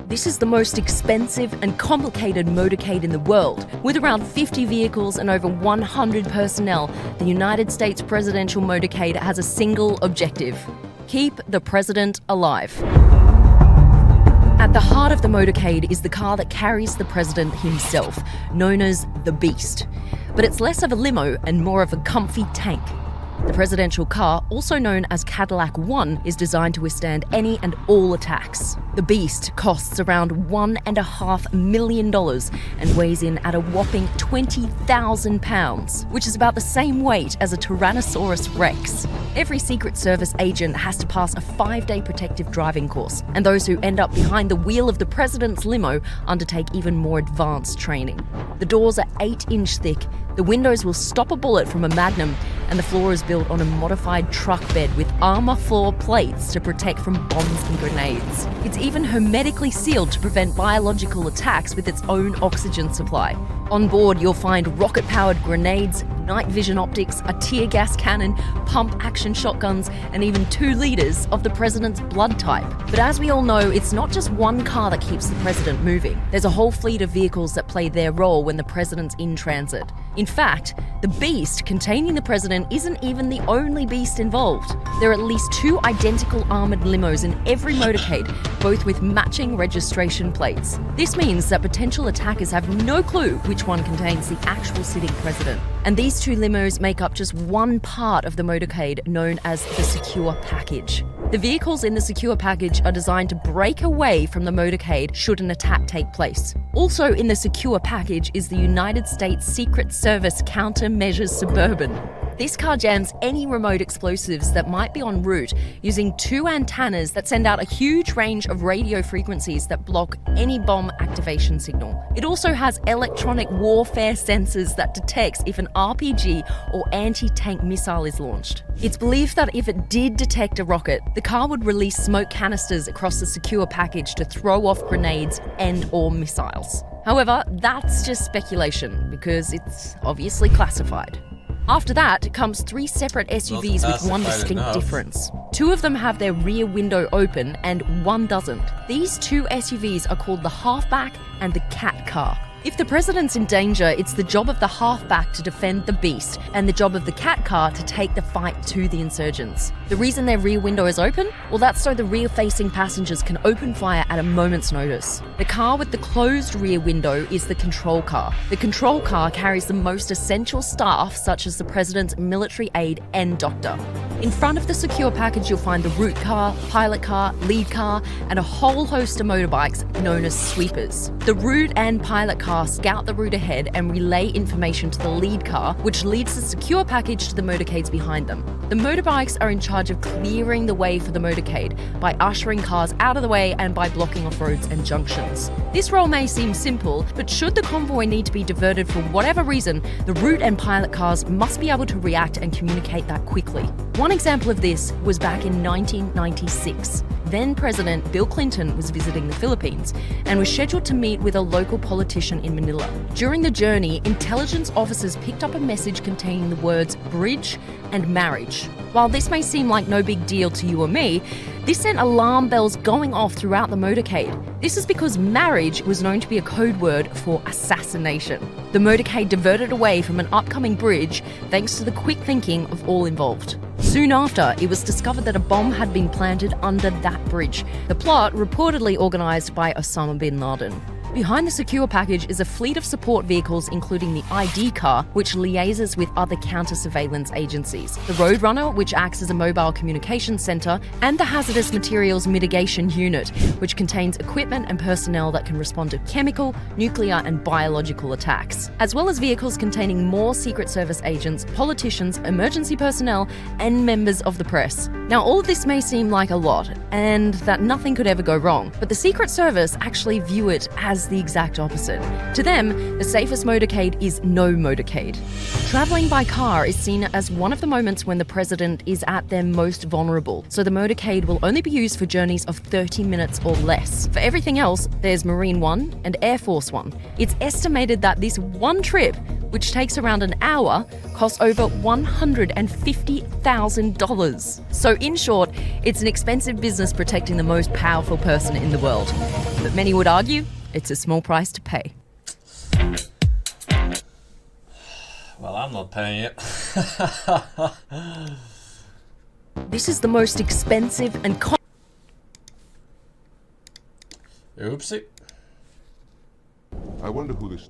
This is the most expensive and complicated motorcade in the world. With around 50 vehicles and over 100 personnel, the United States presidential motorcade has a single objective: keep the president alive. At the heart of the motorcade is the car that carries the president himself, known as the Beast. But it's less of a limo and more of a comfy tank. The presidential car, also known as Cadillac One, is designed to withstand any and all attacks. The Beast costs around $1.5 million and weighs in at a whopping 20,000 pounds, which is about the same weight as a Tyrannosaurus Rex. Every Secret Service agent has to pass a 5-day protective driving course, and those who end up behind the wheel of the president's limo undertake even more advanced training. The doors are 8-inch thick, the windows will stop a bullet from a Magnum, and the floor is built on a modified truck bed with armor floor plates to protect from bombs and grenades. It's even hermetically sealed to prevent biological attacks with its own oxygen supply. On board, you'll find rocket-powered grenades, night vision optics, a tear gas cannon, pump-action shotguns, and even 2 liters of the president's blood type. But as we all know, it's not just one car that keeps the president moving. There's a whole fleet of vehicles that play their role when the president's in transit. In fact, the Beast containing the president isn't even the only beast involved. There are at least 2 identical armoured limos in every motorcade, both with matching registration plates. This means that potential attackers have no clue which one contains the actual sitting president. And these 2 limos make up just one part of the motorcade known as the secure package. The vehicles in the secure package are designed to break away from the motorcade should an attack take place. Also in the secure package is the United States Secret Service Countermeasures Suburban. This car jams any remote explosives that might be en route using 2 antennas that send out a huge range of radio frequencies that block any bomb activation signal. It also has electronic warfare sensors that detects if an RPG or anti-tank missile is launched. It's believed that if it did detect a rocket, the car would release smoke canisters across the secure package to throw off grenades and/or missiles. However, that's just speculation because it's obviously classified. After that comes 3 separate SUVs with one distinct difference. 2 of them have their rear window open and 1 doesn't. These 2 SUVs are called the Halfback and the Cat Car. If the president's in danger, it's the job of the Halfback to defend the Beast and the job of the Cat Car to take the fight to the insurgents. The reason their rear window is open? Well, that's so the rear-facing passengers can open fire at a moment's notice. The car with the closed rear window is the control car. The control car carries the most essential staff, such as the president's military aide and doctor. In front of the secure package, you'll find the route car, pilot car, lead car, and a whole host of motorbikes known as sweepers. The route and pilot car scout the route ahead and relay information to the lead car, which leads the secure package to the motorcades behind them. The motorbikes are in charge of clearing the way for the motorcade by ushering cars out of the way and by blocking off roads and junctions. This role may seem simple, but should the convoy need to be diverted for whatever reason, the route and pilot cars must be able to react and communicate that quickly. One example of this was back in 1996. Then President Bill Clinton was visiting the Philippines and was scheduled to meet with a local politician in Manila. During the journey, intelligence officers picked up a message containing the words bridge and marriage. While this may seem like no big deal to you or me, this sent alarm bells going off throughout the motorcade. This is because marriage was known to be a code word for assassination. The motorcade diverted away from an upcoming bridge thanks to the quick thinking of all involved. Soon after, it was discovered that a bomb had been planted under that bridge. The plot reportedly organised by Osama bin Laden. Behind the secure package is a fleet of support vehicles, including the ID car, which liaises with other counter-surveillance agencies, the Roadrunner, which acts as a mobile communications centre, and the Hazardous Materials Mitigation Unit, which contains equipment and personnel that can respond to chemical, nuclear, and biological attacks, as well as vehicles containing more Secret Service agents, politicians, emergency personnel, and members of the press. Now, all of this may seem like a lot, and that nothing could ever go wrong, but the Secret Service actually view it as the exact opposite. To them, the safest motorcade is no motorcade. Travelling by car is seen as one of the moments when the president is at their most vulnerable, so the motorcade will only be used for journeys of 30 minutes or less. For everything else, there's Marine One and Air Force One. It's estimated that this one trip which takes around an hour, costs over $150,000. So in short, it's an expensive business protecting the most powerful person in the world. But many would argue it's a small price to pay. Well, I'm not paying it. This is the most expensive and Oopsie. I wonder who this